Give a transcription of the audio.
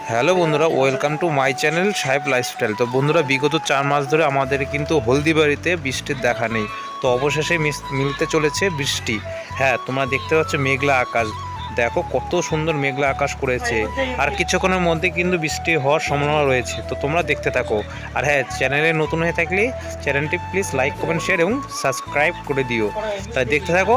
Hello বন্ধুরা, welcome to my channel সাহেব lifestyle. তো বন্ধুরা, বিগত 4 মাস ধরে আমাদের কিন্তু হলদিবাড়িতে বৃষ্টির দেখা নেই। তো অবশেষে মিলতে চলেছে বৃষ্টি। হ্যাঁ, তোমরা দেখতে পাচ্ছ মেঘলা আকাশ। দেখো কত সুন্দর মেঘলা আকাশ করেছে। আর কিছুক্ষণের মধ্যে কিন্তু বৃষ্টি হওয়ার সম্ভাবনা রয়েছে। তো তোমরা দেখতে থাকো। আর হ্যাঁ, চ্যানেলে নতুন হয়ে থাকলে চ্যানেলটি প্লিজ লাইক, কমেন্ট, শেয়ার এবং সাবস্ক্রাইব করে দিও। তাই দেখতে থাকো।